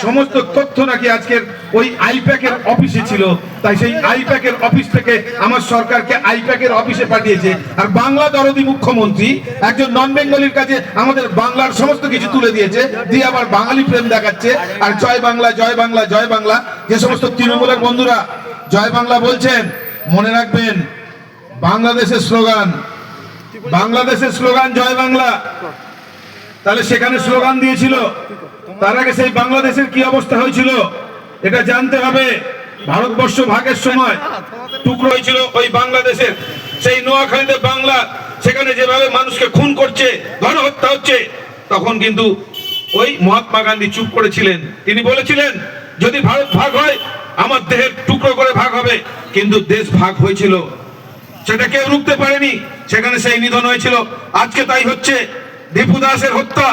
সমস্ত তথ্য নাকি আজকের ওই আইপ্যাকের অফিসে ছিল। তাই সেই আইপ্যাকের অফিস থেকে আমার সরকারকে আইপ্যাকের অফিসে পাঠিয়েছে। আর বাংলা দরদি মুখ্যমন্ত্রী একজন নন বেঙ্গলির কাছে আমাদের বাংলার সমস্ত কিছু তুলে দিয়েছে, দিয়ে আবার বাঙালি প্রেম দেখাচ্ছে। আর জয় বাংলা জয় বাংলা জয় বাংলা, যে সমস্ত তৃণমূলের বন্ধুরা জয় বাংলা বলছেন, মনে রাখবেন বাংলাদেশের স্লোগান, বাংলাদেশের স্লোগান জয় বাংলা। তাহলে সেখানে স্লোগান দিয়েছিল, তার আগে সেই বাংলাদেশের কি অবস্থা হয়েছিল এটা জানতে হবে। ভারতবর্ষ ভাগের সময় টুকরো হয়েছিল ওই বাংলাদেশের, সেই নোয়াখালীতে বাংলা, সেখানে যেভাবে মানুষকে খুন করছে, গণহত্যা হচ্ছে, তখন কিন্তু ওই মহাত্মা গান্ধী চুপ করেছিলেন। তিনি বলেছিলেন যদি ভারত ভাগ হয় আমার দেহের টুকরো করে ভাগ হবে, কিন্তু দেশ ভাগ হয়েছিল, সেটা কেউ রুখতে পারেনি, সেখানে সেই নিধন হয়েছিল। আজকে তাই হচ্ছে। দীপু দাসের হত্যা,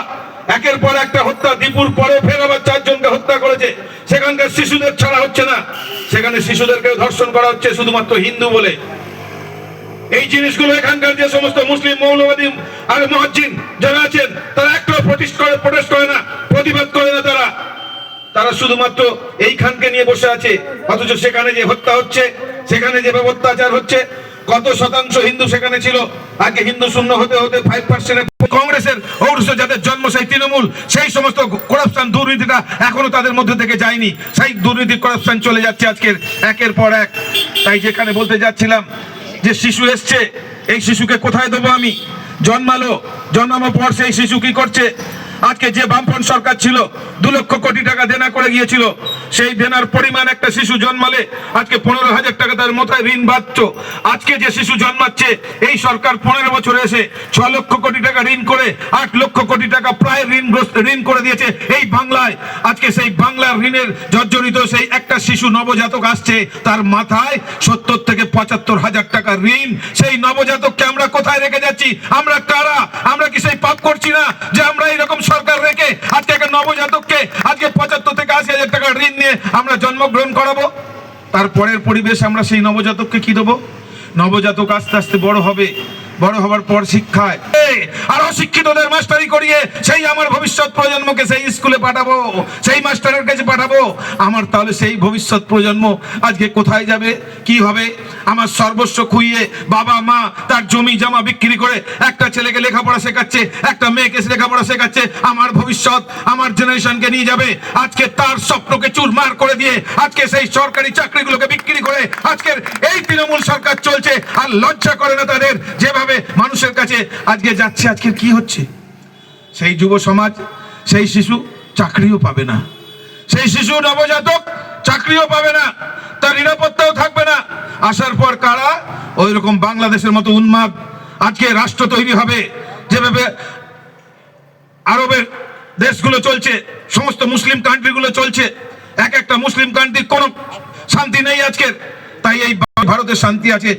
একের পর একটা হত্যা, দীপুর পরে ফের আবার 4 জনকে হত্যা করেছে। সেখানকার শিশুদের ছাড়া হচ্ছে না, সেখানে শিশুদেরকে ধর্ষণ করা হচ্ছে শুধুমাত্র হিন্দু বলে। এই জিনিসগুলো এখানকার যে সমস্ত মুসলিম মৌলবাদী আর মুয়াজ্জিন যারা আছেন, তারা একটু প্রোটেস্ট করে না, প্রতিবাদ করে না। তারা শুধুমাত্র এইখানকে নিয়ে বসে আছে। অথচ সেখানে যে হত্যা হচ্ছে, সেখানে যে অত্যাচার হচ্ছে, কত শতাংশ হিন্দু সেখানে ছিল, আগে হিন্দু শূন্য হতে হতে 5%। কংগ্রেসের ঔরস যাদের জন্ম সেই তৃণমূল, সেই সমস্ত করাপশন দুর্নীতিটা এখনো তাদের মধ্যে থেকে যায়নি। সেই দুর্নীতি করাপশন চলে যাচ্ছে আজকের একের পর এক। তাই যেখানে বলতে যাচ্ছিলাম যে শিশু এসছে, এই শিশুকে কোথায় দেবো আমি? জন্মানোর পর সেই শিশু কি করছে? আজকে যে বামফ্রন্ট সরকার ছিল 2 লক্ষ কোটি টাকা দেনা করে গিয়েছিল, সেই দেনার পরিমাণ একটা শিশু জন্মালে আজকে 15,000 টাকা তার মাথায় ঋণ বাঁধত। আজকে যে শিশু জন্মাচ্ছে এই সরকার 15 বছরে এসে 6 লক্ষ কোটি টাকা ঋণ করে 8 লক্ষ কোটি টাকা প্রায় ঋণ করে দিয়েছে এই বাংলায়। আজকে সেই বাংলার ঋণের জর্জরিত সেই একটা শিশু নবজাতক আসছে, তার মাথায় 70 থেকে 75,000 টাকা ঋণ। সেই নবজাতককে আমরা কোথায় রেখে যাচ্ছি? আমরা কারা? আমরা কি সেই পাপ করছি না যে আমরা এইরকম সরকার রেখে আজকে একটা নবজাতককে আজকে 75 থেকে 80,000 টাকা ঋণ নিয়ে আমরা জন্মগ্রহণ করাবো? তারপরের পরিবেশ আমরা সেই নবজাতককে কি দেবো? নবজাতক আস্তে আস্তে বড় হবে, বড় হবার পর শিক্ষায় আর অশিক্ষিতদের মাস্টারি করিয়ে সেই আমার ভবিষ্যৎ প্রজন্মকে সেই স্কুলে পাঠাবো, সেই মাস্টারের কাছে পাঠাবো। আমার তাহলে সেই ভবিষ্যৎ প্রজন্ম আজকে কোথায় যাবে, কি হবে? আমার সর্বস্ব খুইয়ে বাবা মা তার জমি জমা বিক্রি করে একটা ছেলেকে লেখাপড়া শেখাচ্ছে, একটা মেয়েকে লেখাপড়া শেখাচ্ছে, আমার ভবিষ্যৎ আমার জেনারেশনকে নিয়ে যাবে। আজকে তার স্বপ্নকে চুরমার করে দিয়ে আজকে সেই সরকারি চাকরিগুলোকে বিক্রি করে আজকের এই তৃণমূল সরকার চলছে। আর লজ্জা করে না তাদের যেভাবে মানুষের কাছে আজকে যাচ্ছে। আজকে কি হচ্ছে? সেই যুব সমাজ, সেই শিশু চাকরিও পাবে না, সেই শিশু নবজাতক চাকরিও পাবে না, তার নিরাপত্তাও থাকবে না। আসার পর কারা? ওই রকম বাংলাদেশের মতো উন্মাদ আজকে রাষ্ট্র তৈরি হবে, যেভাবে আরবের দেশগুলো চলছে, সমস্ত মুসলিম কান্ট্রিগুলো চলছে। এক একটা মুসলিম কান্ট্রির কোনো শান্তি নেই আজকের। তাই এই ভারতের শান্তি আছে।